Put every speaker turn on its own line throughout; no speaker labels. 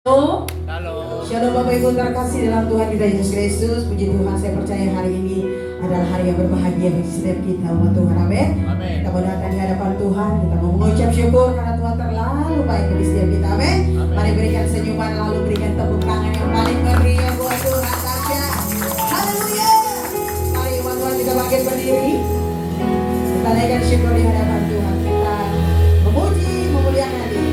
Halo.
Halo.
Shalom Bapak Ibu terkasih dalam Tuhan kita Yesus Kristus. Puji Tuhan, saya percaya hari ini adalah hari yang berbahagia bagi setiap kita umat Tuhan. Amin.
Amin.
Kita mau datang di hadapan Tuhan, kita mau mengucap syukur karena Tuhan terlalu baik bagi setiap kita. Amin. Mari berikan senyuman, lalu berikan tepuk tangan yang paling meriah buat Tuhan saja. Haleluya. Mari umat Tuhan kita bangkit berdiri. Kita naikkan syukur di hadapan Tuhan. Kita memuji, memuliakan Dia.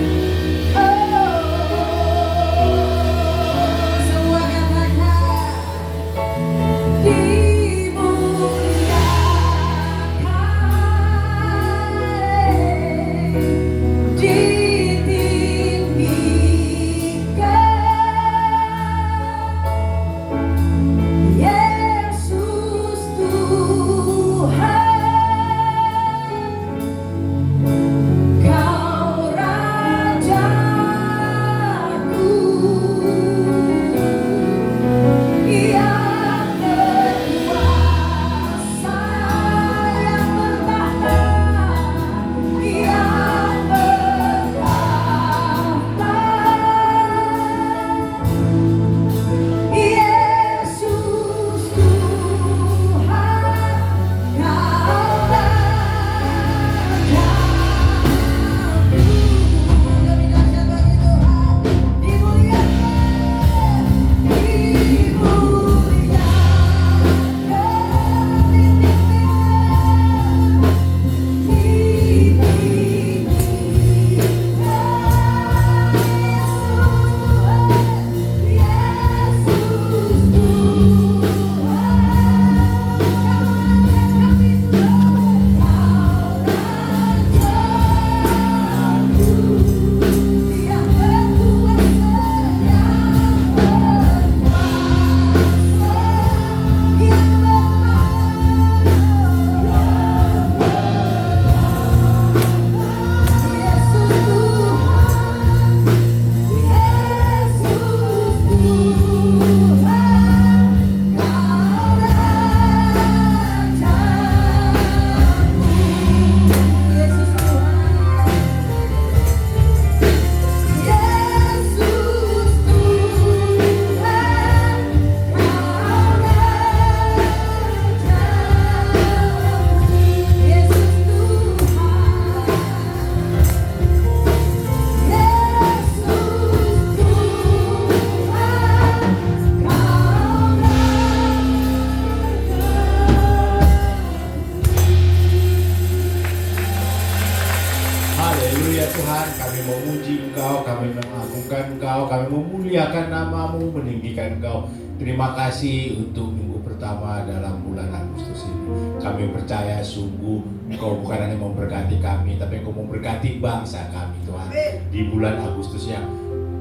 Tuhan, kami memuji Engkau, kami mengagungkan Engkau, kami memuliakan nama-Mu, meninggikan Engkau. Terima kasih untuk minggu pertama dalam bulan Agustus ini. Kami percaya sungguh Engkau bukan hanya memberkati kami, tapi Engkau memberkati bangsa kami, Tuhan. Di bulan Agustus yang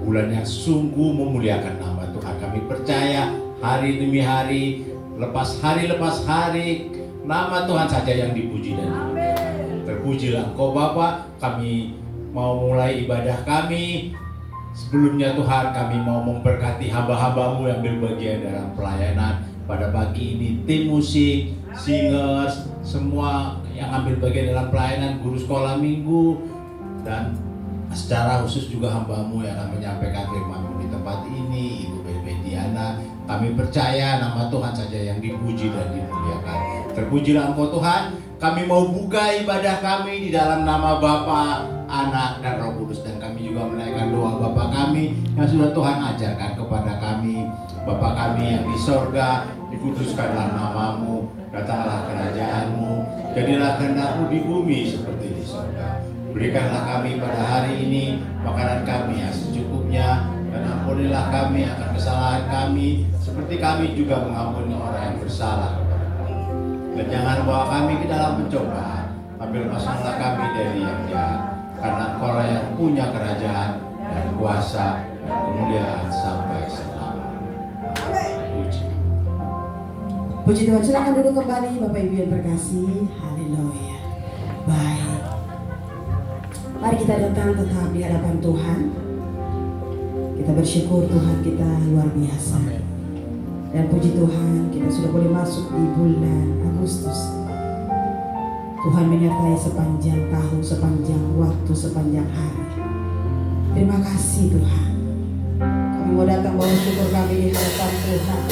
bulan yang sungguh memuliakan nama Tuhan. Kami percaya hari demi hari, lepas hari, nama Tuhan saja yang dipuji dan dimuliakan. Terpujilah Engkau Bapa. Kami mau mulai ibadah kami. Sebelumnya Tuhan, kami mau memberkati hamba-hamba-Mu yang berbagian dalam pelayanan pada pagi ini. Tim musik, singers, semua yang ambil bagian dalam pelayanan, guru sekolah minggu, dan secara khusus juga hamba-Mu yang akan menyampaikan firman-Mu di tempat ini, Ibu Bebe Diana. Kami percaya nama Tuhan saja yang dipuji dan dimuliakan. Terpujilah Engkau Tuhan. Kami mau buka ibadah kami di dalam nama Bapa, Anak, dan Roh Kudus. Dan kami juga menaikkan doa Bapa kami yang sudah Tuhan ajarkan kepada kami. Bapa kami yang di sorga, dikuduskanlah nama-Mu, datanglah kerajaan-Mu, jadilah kehendak-Mu di bumi seperti di sorga. Berikanlah kami pada hari ini makanan kami yang secukupnya, dan ampunilah kami akan kesalahan kami, seperti kami juga mengampuni orang yang bersalah kepada kami. Dan jangan bawa kami ke dalam pencobaan, tapi lepaskanlah kami dari yang jahat. Karena Engkau yang punya kerajaan dan kuasa dan kemuliaan sampai selamanya.
Puji Tuhan, silakan duduk kembali Bapak Ibu yang terkasih. Haleluya. Baik. Mari kita datang tetap di hadapan Tuhan. Kita bersyukur Tuhan kita luar biasa. Dan puji Tuhan, kita sudah boleh masuk di bulan Agustus. Tuhan menyertai sepanjang tahun, sepanjang waktu, sepanjang hari. Terima kasih Tuhan. syukur kami di hadapan Tuhan.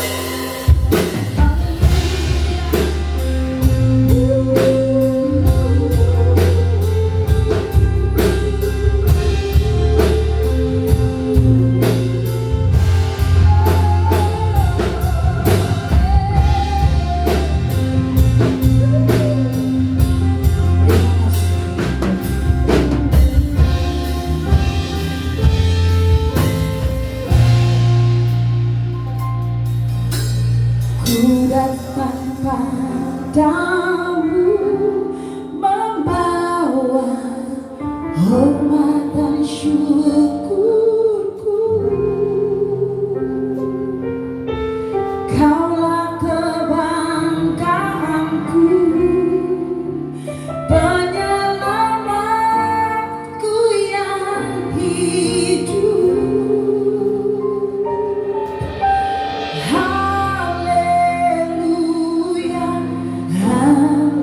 Ku datang padamu membawa hormat dan syukurku. Kaulah kebanggaanku, penyelamatku yang hidup. Haleluya, haleluya.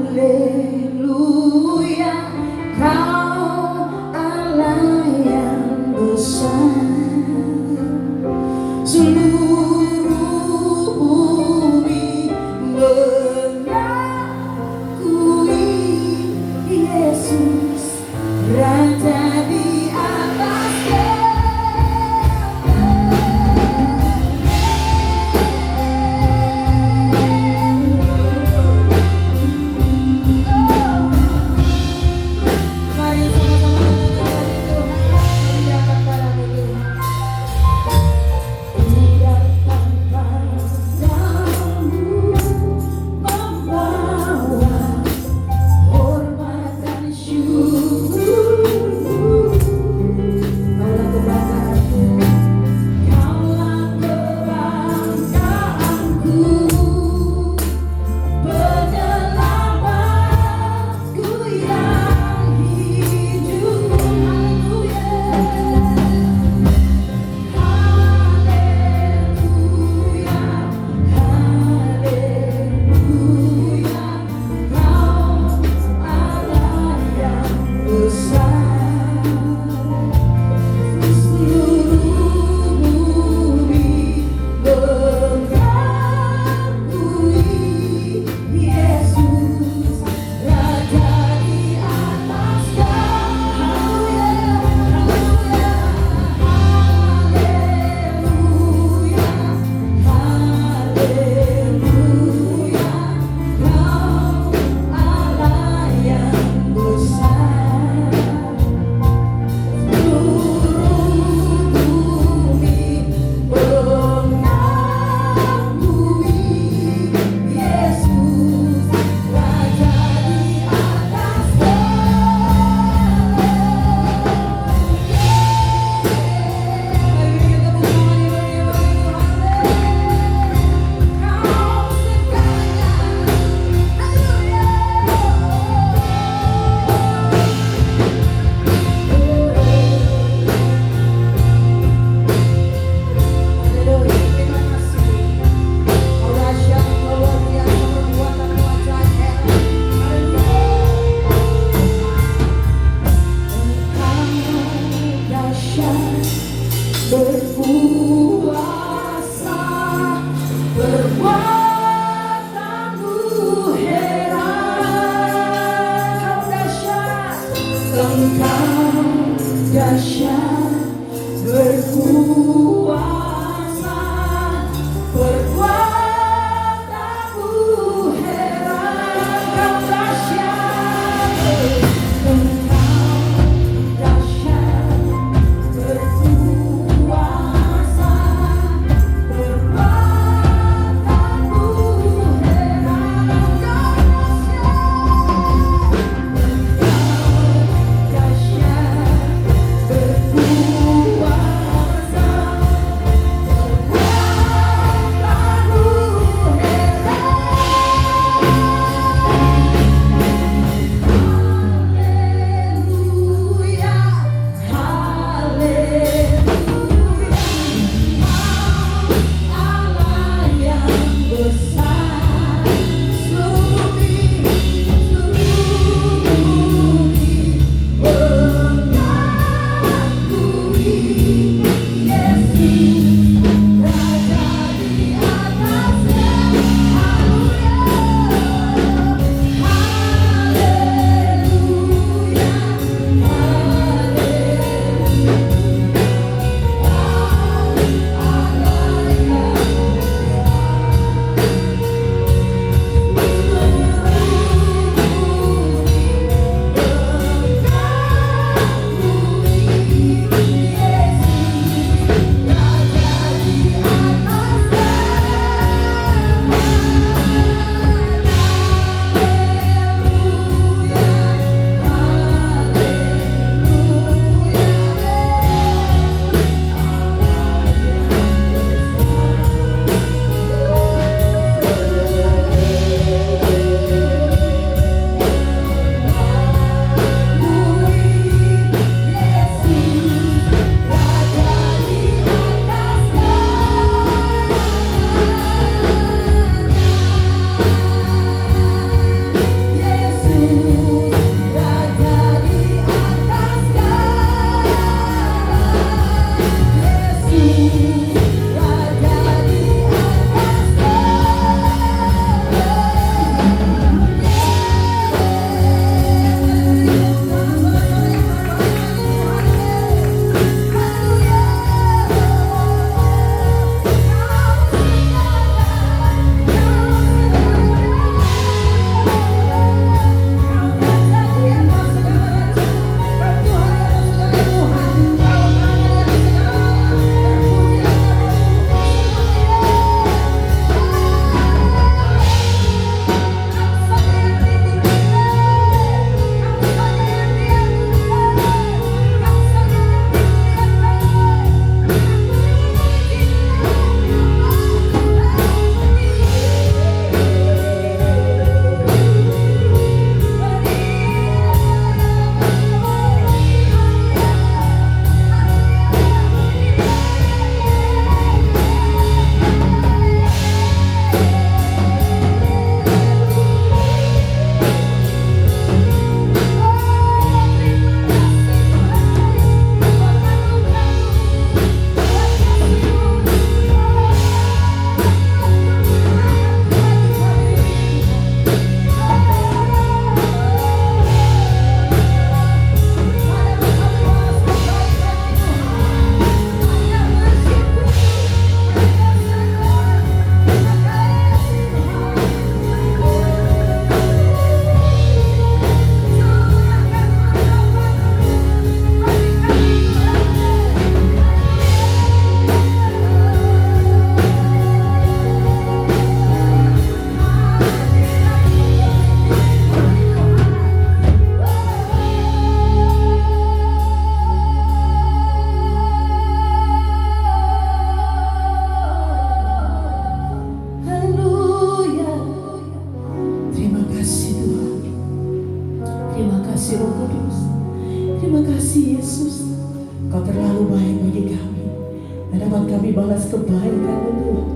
Tuhan kami balas kebaikan Tuhan.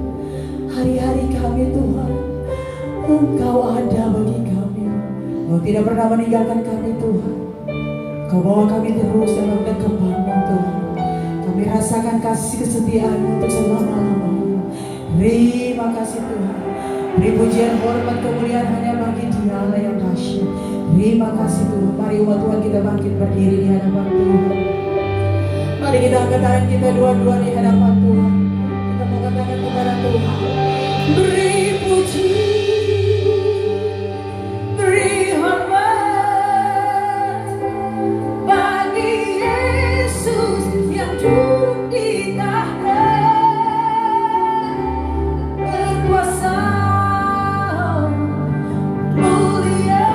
Hari-hari kami Tuhan, Engkau ada bagi kami. Engkau tidak pernah meninggalkan kami Tuhan. Kau bawa kami terus dalam kehidupan-Mu Tuhan. Kami rasakan kasih kesetiaan-Mu untuk selama-lamanya. Terima kasih Tuhan. Beri pujian, hormat, kemuliaan hanya bagi Dia Allah yang dahsyat. Terima kasih Tuhan. Mari umat Tuhan kita bangkit berdiri di hadapan Tuhan. Mari kita angkat tangan kita dua-dua di hadapan Tuhan. Kita mau katakan kepada Tuhan. Beri puji, beri hormat bagi Yesus yang duduk di tahta berkuasa mulia.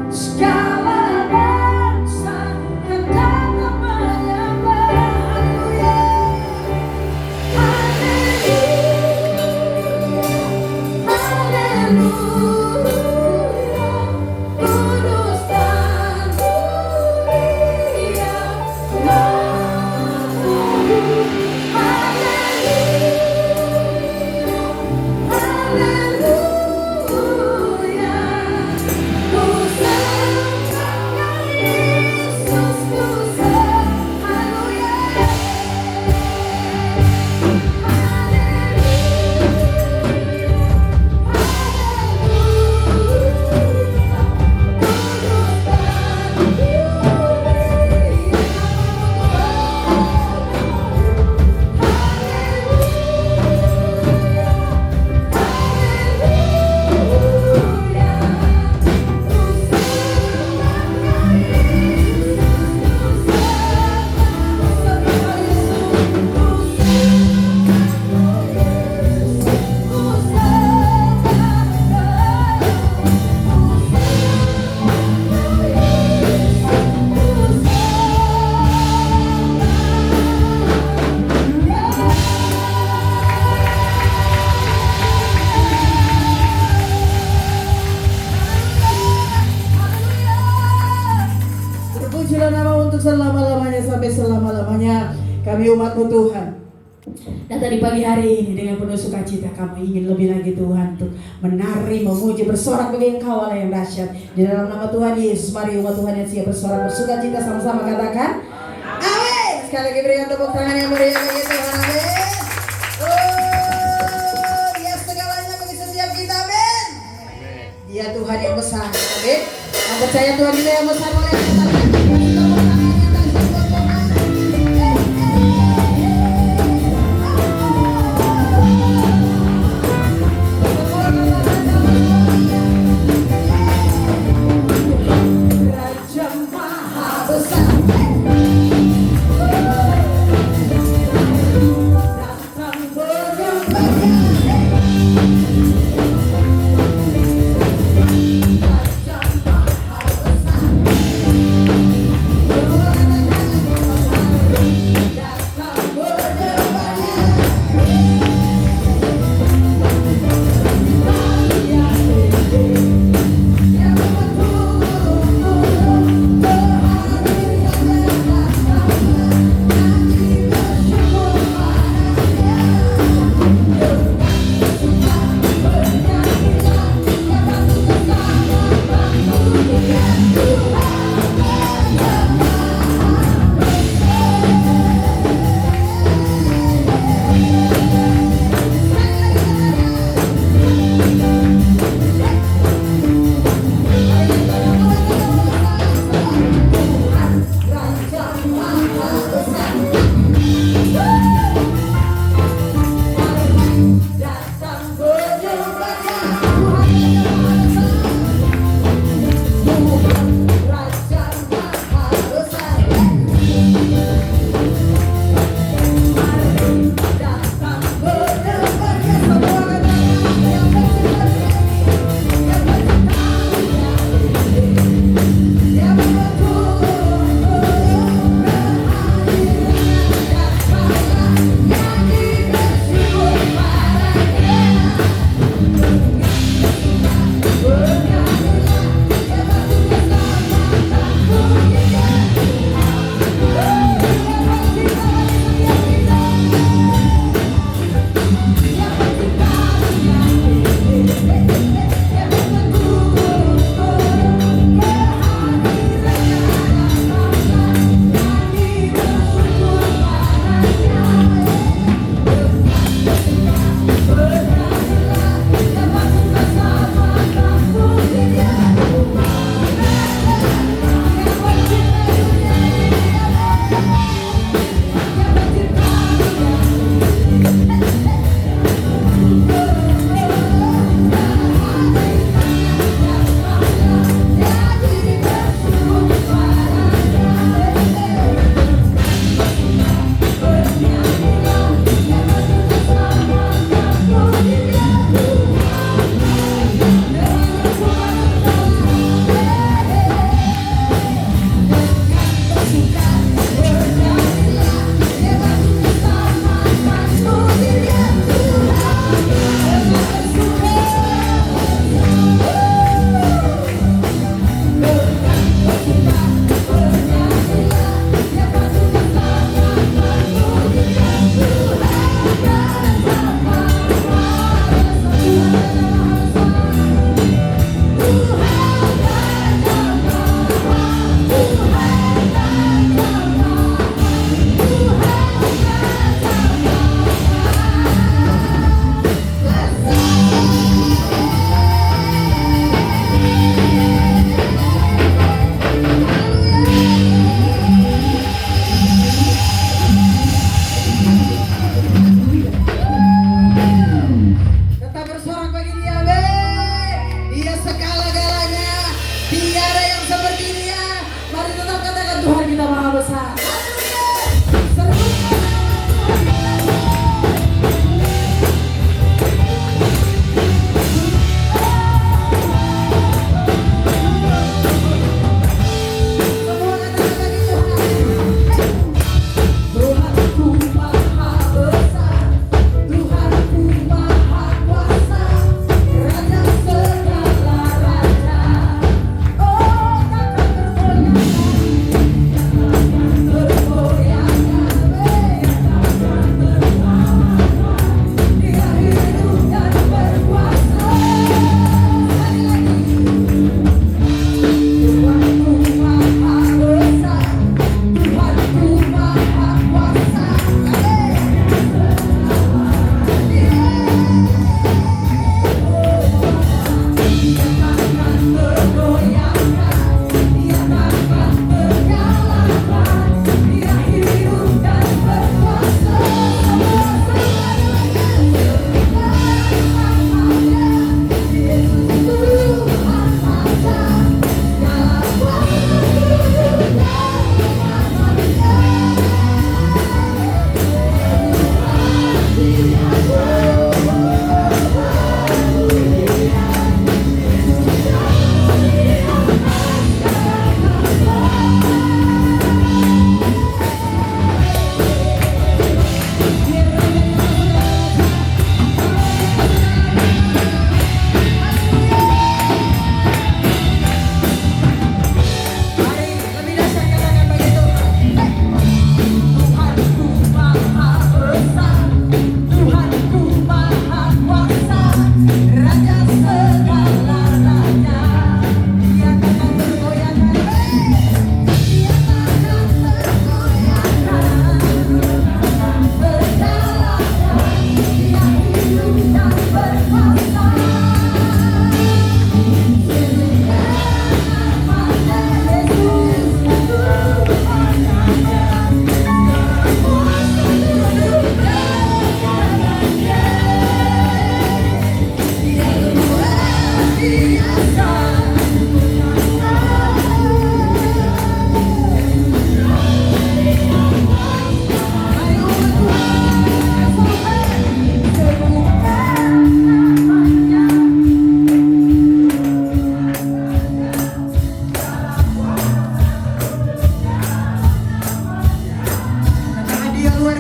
Segala bangsa hendak menyembah. Selama-lamanya sampai selama-lamanya kami umat-Mu Tuhan. Dan tadi pagi hari ini dengan penuh sukacita kami ingin lebih lagi Tuhan untuk menari, memuji, bersorak bagi Engkau Allah yang dahsyat. Di dalam nama Tuhan Yesus, mari umat Tuhan yang siap bersorak bersukacita sama-sama katakan amin. Sekali lagi berikan tepuk tangan yang meriah bagi Tuhan. Amin. Oh, Dia segalanya bagi setiap kita. Amin. Dia Tuhan yang besar. Amin. Yang percaya Tuhan kita yang besar boleh katakan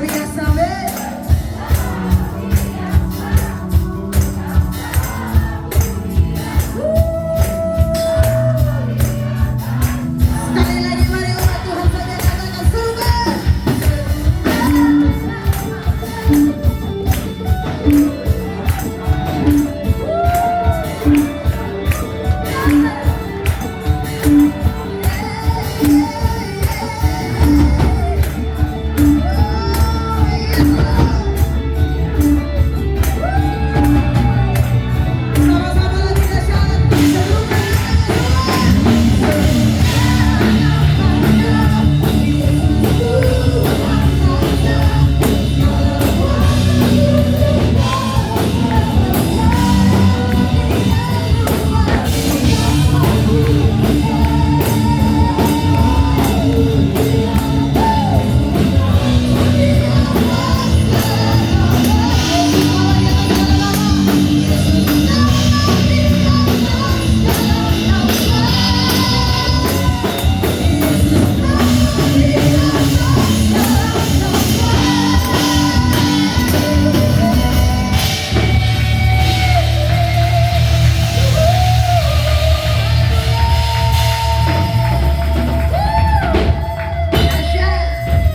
biasa, be. Sekali lagi mari umat Tuhan saja katakan sungguh. Sama-sama lagi dahsyat, serukan.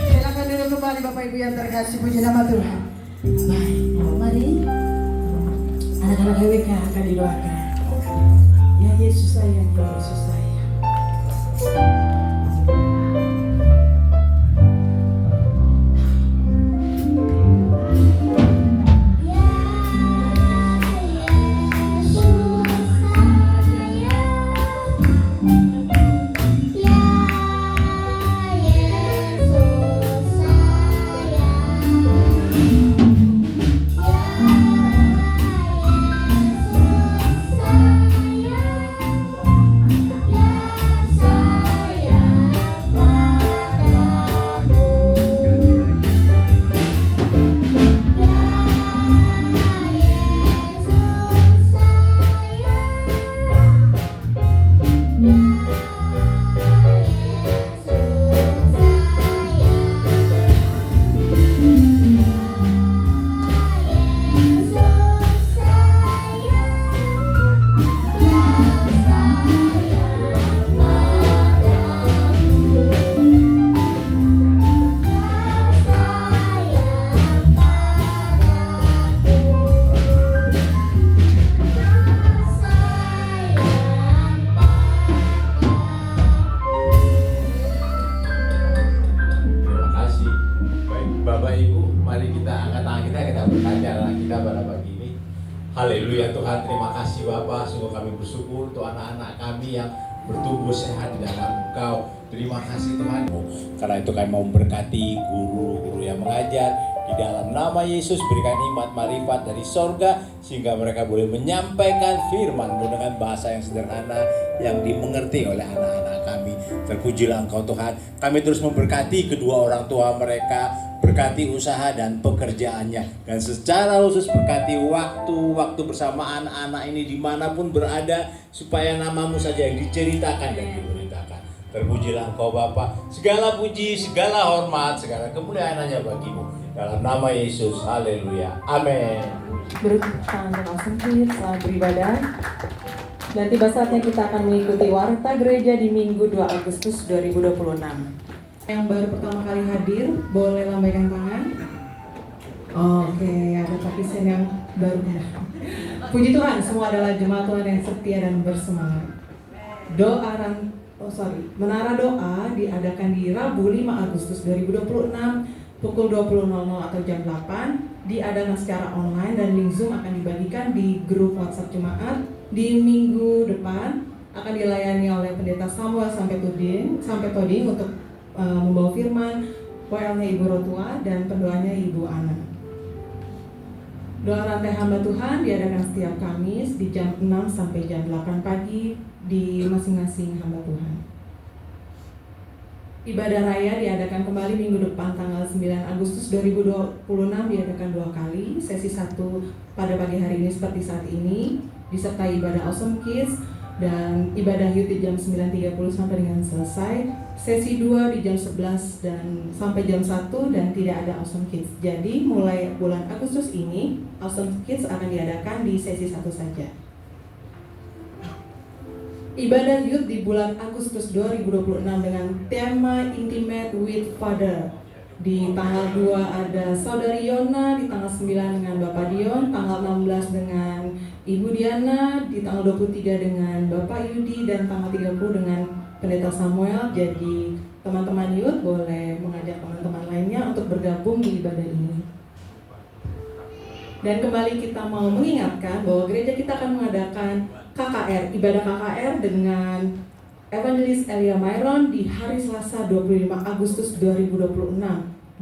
Silakan duduk kembali Bapak Ibu yang terkasih, puji nama Tuhan. Baik, mari anak-anak GWK akan didoakan. Ya Yesus sayang, ya Yesus sayang.
Terima kasih. Baik Bapak Ibu, mari kita angkat tangan kita bertanya kita pada pagi ini. Haleluya Tuhan, terima kasih Bapak. Sungguh kami bersyukur untuk anak-anak kami yang bertumbuh sehat di dalam Engkau. Terima kasih Tuhan. Karena itu kami mau memberkati guru-guru yang mengajar. Di dalam nama Yesus berikan hikmat marifat dari sorga sehingga mereka boleh menyampaikan firman-Mu dengan bahasa yang sederhana yang dimengerti oleh anak-anak kami. Terpujilah Engkau Tuhan. Kami terus memberkati kedua orang tua mereka, berkati usaha dan pekerjaannya, dan secara khusus berkati waktu-waktu bersama anak-anak ini dimanapun berada, supaya nama-Mu saja yang diceritakan dan diberitakan. Terpujilah Engkau Bapa. Segala puji, segala hormat, segala kemuliaan hanya bagi-Mu. Dalam nama Yesus, haleluya, amin.
Beri tangan doa sempit selamat beribadah. Dan tiba saatnya kita akan mengikuti warta gereja di Minggu 2 Agustus 2026.
Yang baru pertama kali hadir, boleh lambaikan tangan. Oke, ada tapisen yang baru. Puji Tuhan, semua adalah jemaat Tuhan yang setia dan bersemangat. Menara doa diadakan di Rabu 5 Agustus 2026 pukul 20.00 atau jam 8. Diadakan secara online dan link Zoom akan dibagikan di grup WhatsApp jemaat. Di minggu depan akan dilayani oleh Pendeta Samuel sampai Toding untuk membawa firman, WL-nya Ibu Rotua dan pendoanya Ibu Ana. Doa rantai hamba Tuhan diadakan setiap Kamis di jam 6 sampai jam 8 pagi di masing-masing hamba Tuhan. Ibadah raya diadakan kembali minggu depan tanggal 9 Agustus 2026 diadakan 2 kali. Sesi 1 pada pagi hari ini seperti saat ini disertai ibadah Awesome Kids.
Dan ibadah youth di jam 9.30 sampai dengan selesai. Sesi 2 di jam 11 dan sampai jam 1 dan tidak ada Awesome Kids. Jadi mulai bulan Agustus ini Awesome Kids akan diadakan di sesi 1 saja. Ibadah youth di bulan Agustus 2026 dengan tema Intimate with Father. Di tanggal 2 ada Saudari Yona, di tanggal 9 dengan Bapak Dion, tanggal 16 dengan Ibu Diana, di tanggal 23 dengan Bapak Yudi, dan tanggal 30 dengan Pendeta Samuel. Jadi teman-teman youth boleh mengajak teman-teman lainnya untuk bergabung di ibadah ini. Dan kembali kita mau mengingatkan bahwa gereja kita akan mengadakan KKR, ibadah KKR dengan Evangelis Elia Myron di hari Selasa 25 Agustus 2026.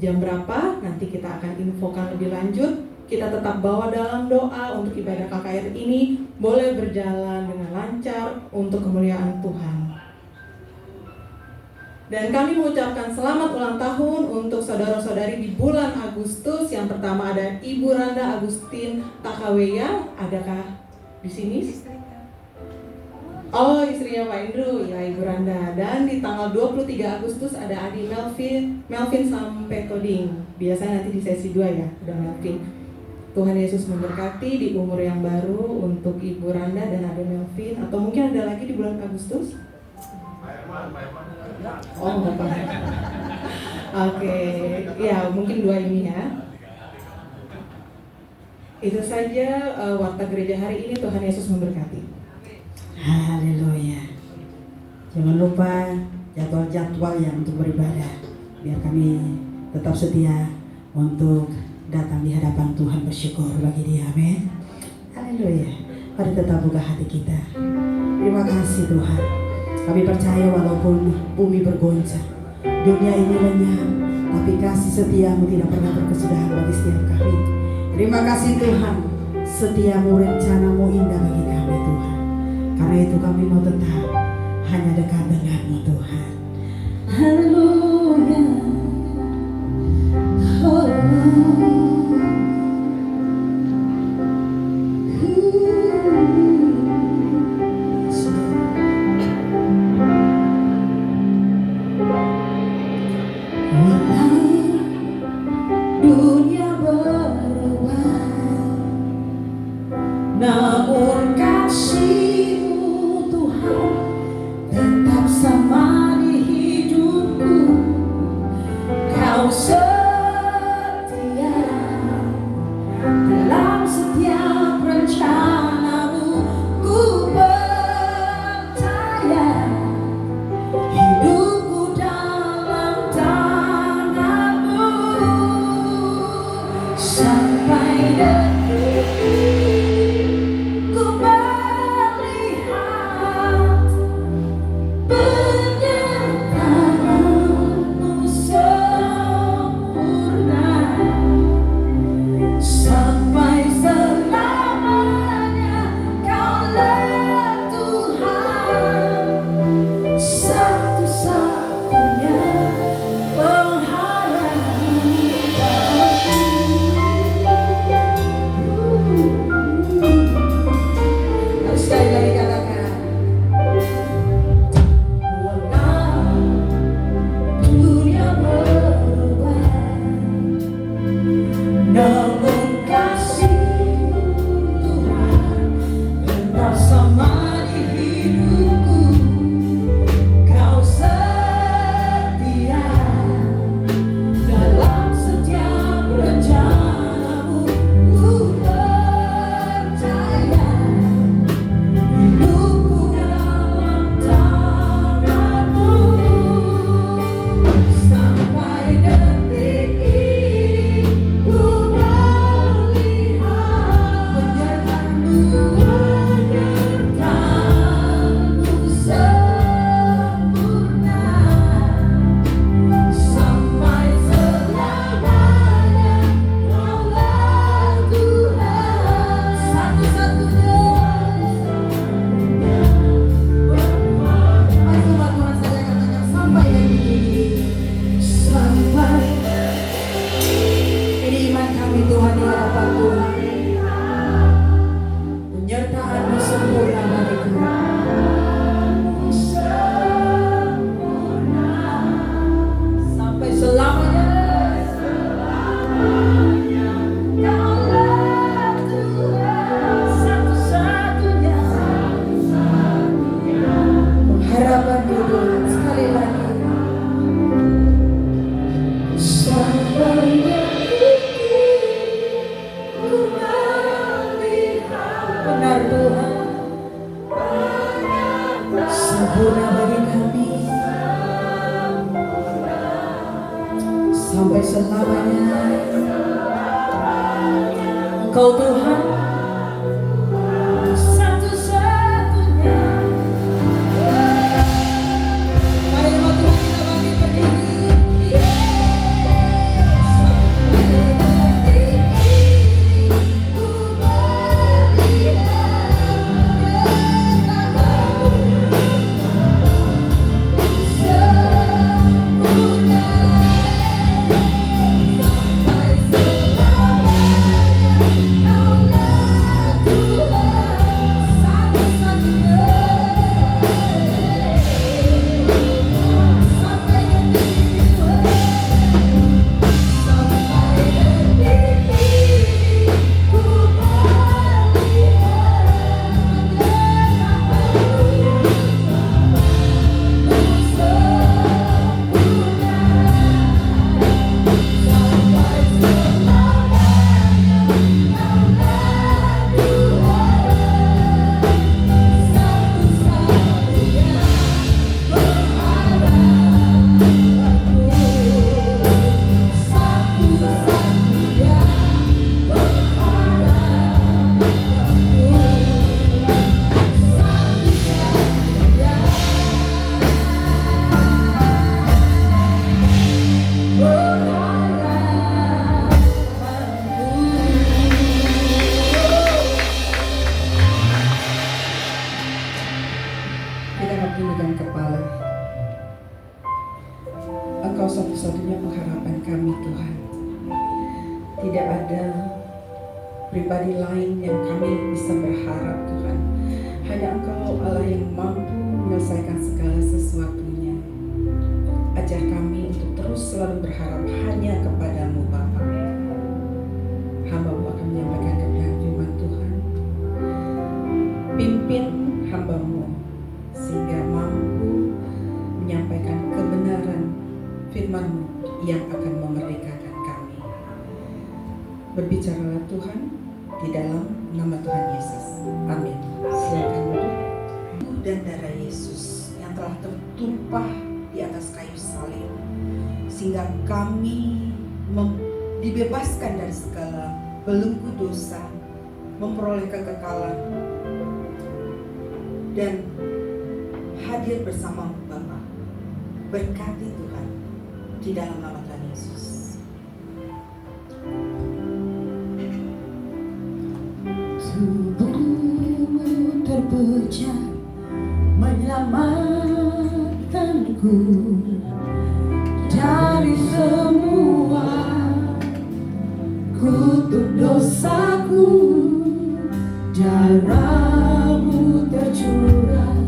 Jam berapa? Nanti kita akan infokan lebih lanjut. Kita tetap bawa dalam doa untuk ibadah KKR ini boleh berjalan dengan lancar untuk kemuliaan Tuhan. Dan kami mengucapkan selamat ulang tahun untuk saudara-saudari di bulan Agustus. Yang pertama ada Ibu Randa Agustin Takaweya. Adakah di sini? Oh, istrinya Pak Indro, ya Ibu Randa. Dan di tanggal 23 Agustus ada Adi Melvin Sampetoding. Biasanya nanti di sesi 2 ya, udah Melvin. Tuhan Yesus memberkati di umur yang baru untuk Ibu Randa dan Adi Melvin. Atau mungkin ada lagi di bulan Agustus? Oh, Bapak. Oke, ya mungkin 2 ini ya. Itu saja warta gereja hari ini. Tuhan Yesus memberkati.
Haleluya. Jangan lupa jadwal-jadwal yang untuk beribadah, biar kami tetap setia untuk datang di hadapan Tuhan, bersyukur bagi Dia. Amin. Haleluya. Mari tetap buka hati kita. Terima kasih Tuhan. Kami percaya walaupun bumi bergoncang, dunia ini lenyap, tapi kasih setiamu tidak pernah berkesudahan bagi setiap kami. Terima kasih Tuhan. Setiamu, rencanamu indah bagi kami Tuhan. Karena itu kami mau tetap hanya dekat denganmu Tuhan. Haleluya. Oh. Dunia berubah, namun kasih-Mu Tuhan tetap sama di hidupku. Kau setia dalam setiap rencana-Mu. Ku percaya hidupku dalam tangan-Mu sampai detik ku melihat penyertaan-Mu sempurna sampai selamanya. Kaulah Tuhan, satu-satunya pengharapan. Sekali lagi katakan, walau dunia berubah, namun kasih-Mu Tuhan tetap sama di hidupku. Kau setia dalam setiap rencana-Mu. Ku percaya hidupku dalam tangan-Mu sampai detik ini. Ku
Engkau Tuhan satu-satunya. Mari sama Tuhan kita bangkit berdiri. Kita akan tundukkan kepala. Engkau satu-satunya pengharapan kami Tuhan. Tidak ada pribadi lain yang kami bisa berharap Tuhan. Hanya Engkau Allah yang mampu menyelesaikan segala sesuatunya. Ajar kami untuk terus selalu berharap hanya kepadamu Bapa. Hamba-Mu akan menyampaikan kebenaran firman Tuhan. Pimpin hamba-Mu sehingga mampu menyampaikan kebenaran firman-Mu yang akan memerdekakan kami. Berbicaralah Tuhan di dalam nama Tuhan Yesus. Amin. Silakan duduk. Dan darah Yesus yang telah tertumpah di atas kayu salib sehingga kami dibebaskan dari segala belenggu dosa, memperoleh kekekalan dan hadir bersama Bapa. Berkati Tuhan di dalam nama Tuhan Yesus. Tubuhmu terpecah menyelamatkanku dari semua kutuk dosaku. Darah-Mu tercurah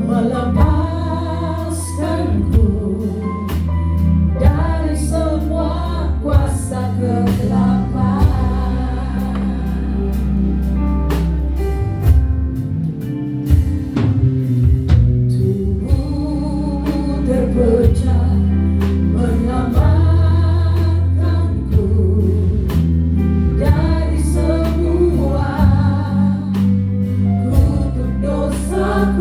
melepaskanku dari semua kuasa kegelapan. Tubuh-Mu terpecah menyelamatkanku dari semua kutuk dosa.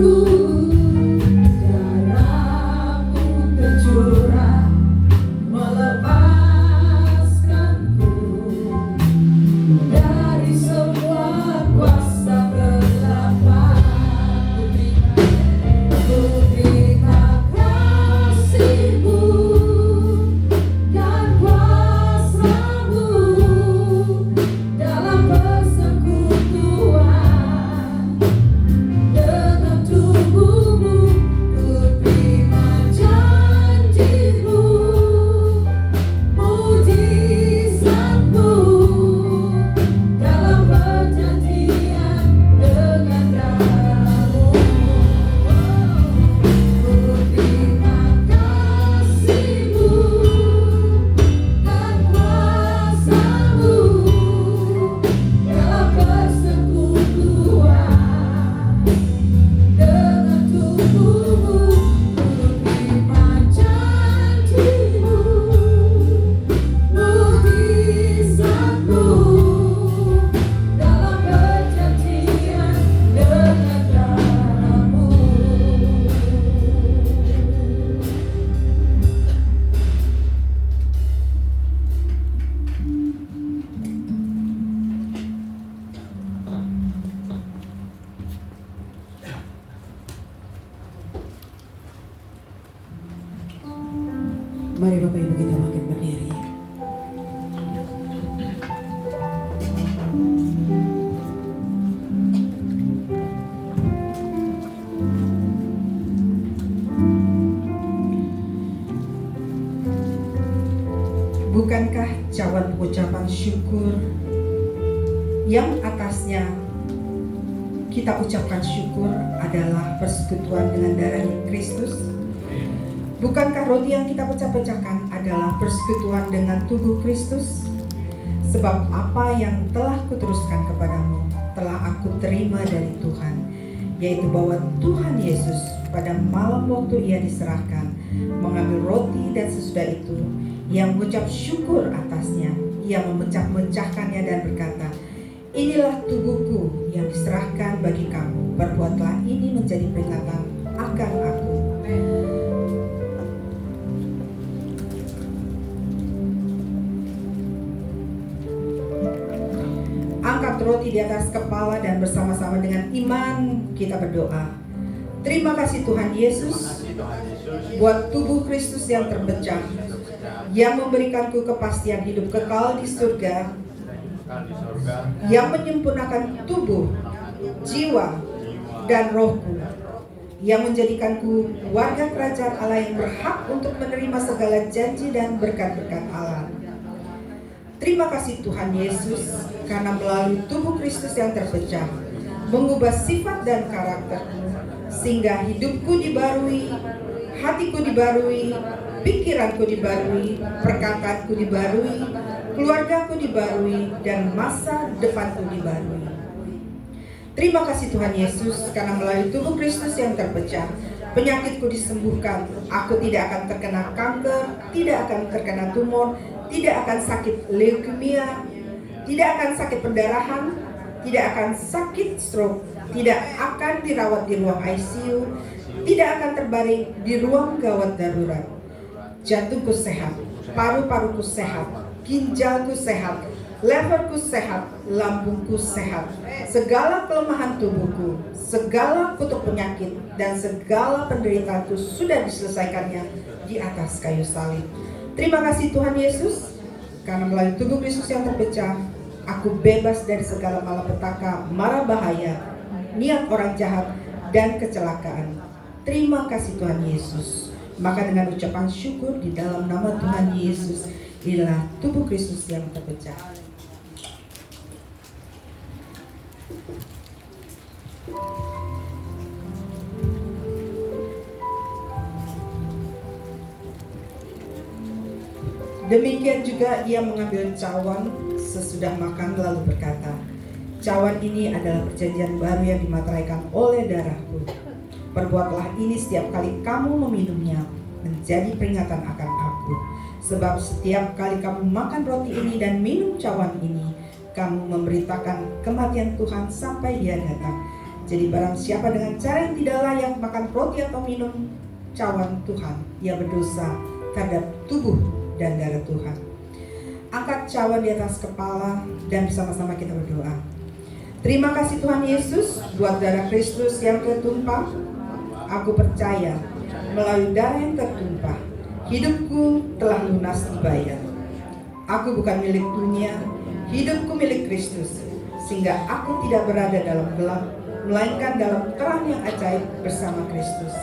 Bapak Ibu kita makin berdiri. Bukankah cawan pengucapan syukur yang atasnya kita ucapkan syukur adalah persekutuan dengan darah Kristus? Bukankah roti yang kita pecah-pecahkan adalah persekutuan dengan tubuh Kristus? Sebab apa yang telah kuteruskan kepadamu telah aku terima dari Tuhan, yaitu bahwa Tuhan Yesus pada malam waktu ia diserahkan mengambil roti, dan sesudah itu ia mengucap syukur atasnya, ia memecah-mecahkannya dan berkata, inilah tubuhku yang diserahkan bagi kamu, perbuatlah ini menjadi peringatan akan aku. Angkat roti di atas kepala dan bersama-sama dengan iman kita berdoa. Terima kasih Tuhan Yesus buat tubuh Kristus yang terpecah, yang memberikanku kepastian hidup kekal di surga, yang menyempurnakan tubuh, jiwa, dan rohku, yang menjadikanku warga kerajaan Allah yang berhak untuk menerima segala janji dan berkat-berkat Allah. Terima kasih Tuhan Yesus, karena melalui tubuh Kristus yang terpecah, mengubah sifat dan karakterku, sehingga hidupku dibarui, hatiku dibarui, pikiranku dibarui, perkataanku dibarui, keluargaku dibarui, dan masa depanku dibarui. Terima kasih Tuhan Yesus, karena melalui tubuh Kristus yang terpecah, penyakitku disembuhkan. Aku tidak akan terkena kanker, tidak akan terkena tumor, tidak akan sakit leukemia, tidak akan sakit pendarahan, tidak akan sakit stroke, tidak akan dirawat di ruang ICU, tidak akan terbaring di ruang gawat darurat. Jantungku sehat, paru-paruku sehat, ginjalku sehat, leverku sehat, lambungku sehat. Segala kelemahan tubuhku, segala kutuk penyakit, dan segala penderitaanku sudah diselesaikannya di atas kayu salib. Terima kasih Tuhan Yesus, karena melalui tubuh Kristus yang terpecah, aku bebas dari segala malapetaka, mara bahaya, niat orang jahat, dan kecelakaan. Terima kasih Tuhan Yesus. Maka dengan ucapan syukur di dalam nama Tuhan Yesus, inilah tubuh Kristus yang terpecah. Demikian juga ia mengambil cawan sesudah makan lalu berkata, cawan ini adalah perjanjian baru yang dimateraikan oleh darahku. Perbuatlah ini setiap kali kamu meminumnya menjadi peringatan akan aku. Sebab setiap kali kamu makan roti ini dan minum cawan ini, kamu memberitakan kematian Tuhan sampai dia datang. Jadi barang siapa dengan cara yang tidak layak makan roti atau minum cawan Tuhan, ia berdosa terhadap tubuh dan darah Tuhan. Angkat cawan di atas kepala dan bersama-sama kita berdoa. Terima kasih Tuhan Yesus buat darah Kristus yang tertumpah. Aku percaya melalui darah yang tertumpah, hidupku telah lunas dibayar. Aku bukan milik dunia, hidupku milik Kristus, sehingga aku tidak berada dalam gelap, melainkan dalam terang yang ajaib bersama Kristus.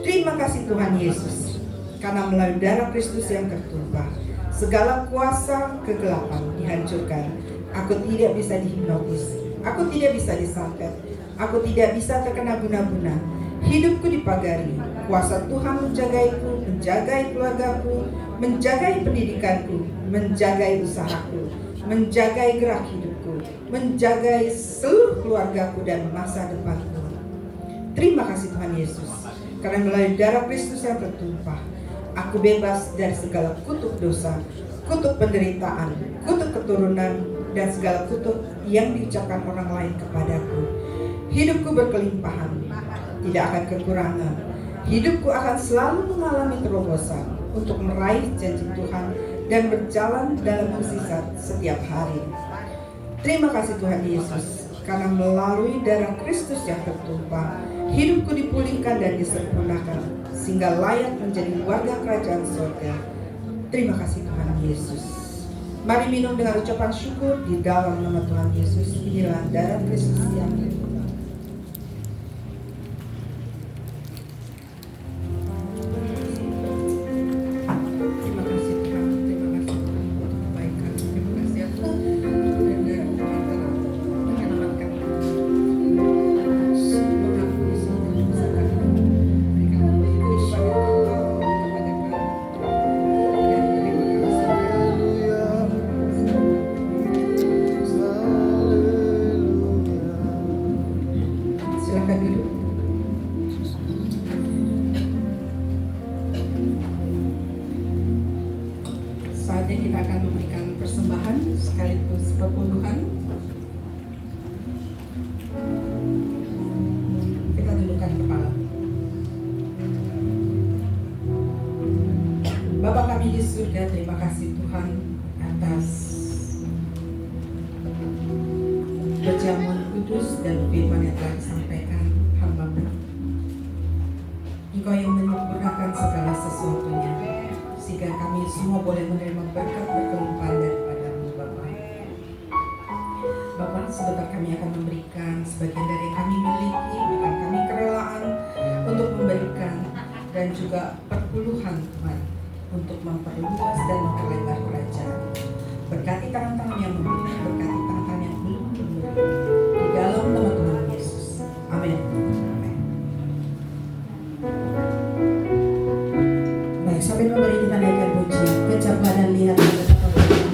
Terima kasih Tuhan Yesus, karena melalui darah Kristus yang tertumpah, segala kuasa kegelapan dihancurkan. Aku tidak bisa dihipnotis, aku tidak bisa disantet, aku tidak bisa terkena guna-guna. Hidupku dipagari, kuasa Tuhan menjagaiku, menjagai keluargaku, menjagai pendidikanku, menjagai usahaku, menjagai gerak hidupku, menjagai seluruh keluargaku dan masa depanku. Terima kasih Tuhan Yesus, karena melalui darah Kristus yang tertumpah, aku bebas dari segala kutuk dosa, kutuk penderitaan, kutuk keturunan, dan segala kutuk yang diucapkan orang lain kepadaku. Hidupku berkelimpahan, tidak akan kekurangan. Hidupku akan selalu mengalami terobosan untuk meraih janji Tuhan dan berjalan dalam mukjizat setiap hari. Terima kasih Tuhan Yesus, karena melalui darah Kristus yang tertumpah, hidupku dipulihkan dan disempurnakan, sehingga layak menjadi warga kerajaan surga.
Terima kasih Tuhan Yesus. Mari minum dengan ucapan syukur di dalam nama Tuhan Yesus. Inilah darah Kristus yang berlimpah. Terima kasih Tuhan, terima kasih Tuhan untuk kebaikan. Terima kasih ya Tuhan. Dan dari antara menyelamatkan kami. Mengampuni segala dosa kami. Berikan kehidupan kepada kami. Dan terima kasih. Silakan duduk. Saatnya kita akan memberikan persembahan sekaligus perpuluhan. Kita dudukkan kepala. Bapa kami di surga, terima kasih Tuhan atas perjamuan kudus dan firman yang telah disampaikan hamba-Mu. Engkau yang menyempurnakan segala sesuatunya, sehingga kami semua boleh menerima berkat berkelimpahan daripada-Mu Bapa. Bapa, sebentar kami akan memberikan sebagian dari yang kami miliki, berikan kami kerelaan untuk memberikan dan juga perpuluhan Tuhan untuk memperluas dan memperlebar kerajaan. Berkati tangan-tangan yang memberi, berkati tangan-tangan yang belum memberi. Di dalam nama Tuhan Yesus. Amin. Amin.
Baik, sambil memberi kita naikkan pujian. Kecapkan dan lihat betapa baiknya.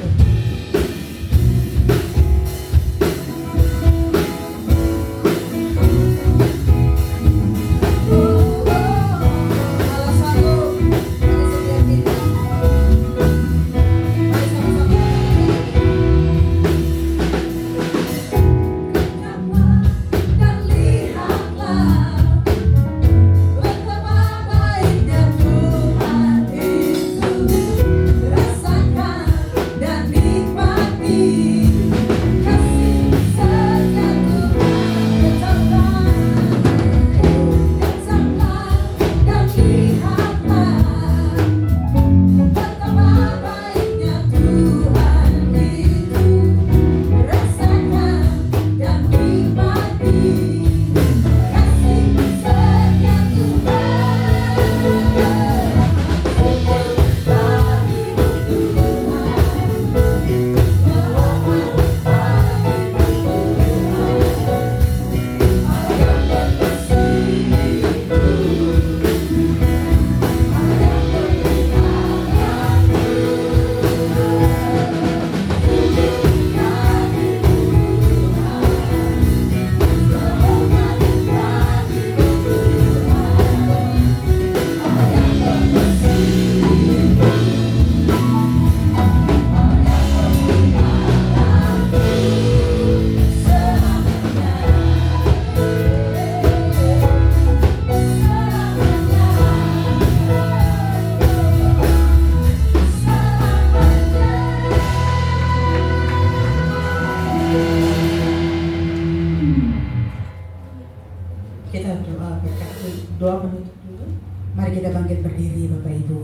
Kita doa menutup dulu. Mari kita bangkit berdiri Bapak Ibu.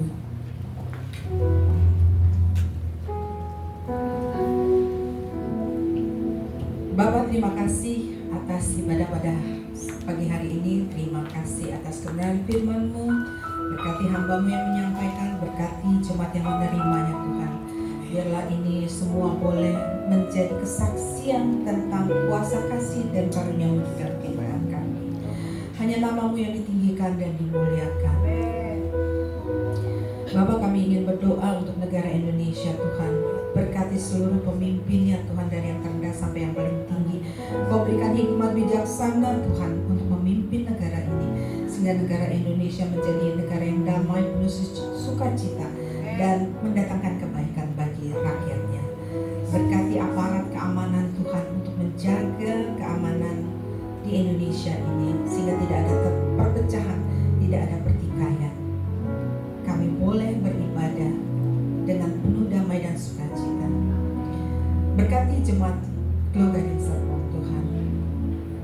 Bapak, terima kasih atas ibadah pada pagi hari ini. Terima kasih atas kebenaran firman-Mu. Berkati hamba-Mu yang menyampaikan, berkati jemaat yang menerimanya Tuhan. Biarlah ini semua boleh menjadi kesaksian tentang kuasa kasih dan karunia-Mu di dalam kehidupan kami. Hanya nama-Mu yang ditinggikan dan dimuliakan. Bapak, kami ingin berdoa untuk negara Indonesia Tuhan. Berkati seluruh pemimpinnya Tuhan, dari yang terendah sampai yang paling tinggi. Kau berikan hikmat bijaksana Tuhan untuk memimpin negara ini, sehingga negara Indonesia menjadi negara yang damai, penuh sukacita, dan mendatangkan kebaikan bagi rakyatnya. Berkati aparat keamanan Tuhan untuk menjaga keamanan di Indonesia ini, sehingga tidak ada perpecahan, tidak ada pertikaian. Kami boleh beribadah dengan penuh damai dan sukacita. Berkati jemaat Glogarin Serpong Tuhan.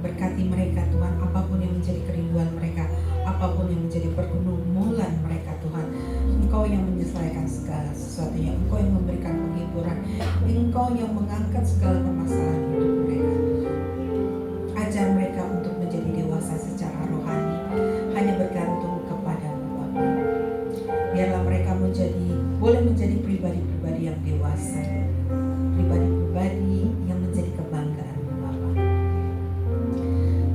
Berkati mereka Tuhan, apapun yang menjadi kerinduan mereka, apapun yang menjadi pergumulan mereka Tuhan. Engkau Engkau yang menyelesaikan segala sesuatunya, Engkau yang memberikan penghiburan, Engkau yang mengangkat segala permasalahan hidup mereka. Ajar mereka untuk menjadi dewasa secara rohani, hanya bergantung kepadamu Bapa. Biarlah mereka boleh menjadi pribadi-pribadi yang dewasa, pribadi-pribadi yang menjadi kebanggaan Bapa.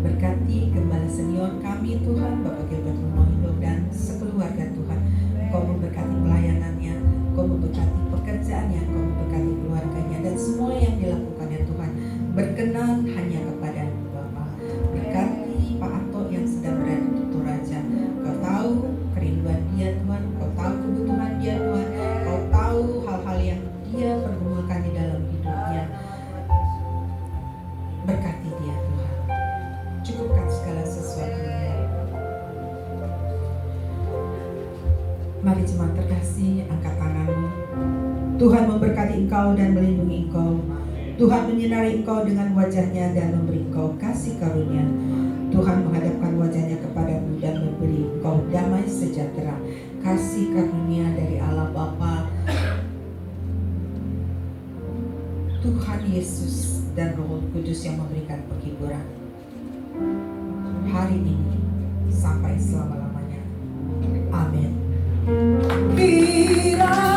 Berkati gembala senior kami Tuhan, Bapak Gilbert Mohindo dan sekeluarga Tuhan. Kau memberkati pelayanannya, Kau memberkati pekerjaannya, Kau memberkati keluarganya dan semua yang dilakukannya Tuhan berkenan hanya kepadamu Bapa. Berkati Pak Ato yang sedang berada di Toraja. Kau tahu kerinduan dia Tuhan, Kau tahu kebutuhan dia Tuhan, Kau tahu hal-hal yang dia pergumulkan di dalam hidupnya. Berkati dia Tuhan, cukupkan segala sesuatunya. Mari jemaat terkasih, angkat tanganmu. Tuhan memberkati engkau dan melindungi engkau. Tuhan menyinari engkau dengan wajahnya dan memberi engkau kasih karunia. Tuhan menghadapkan wajahnya kepadamu dan memberi engkau damai sejahtera. Kasih karunia dari Allah Bapa, Tuhan Yesus dan Roh Kudus yang memberikan penghiburan hari ini sampai selama-lamanya. Amin.
Kira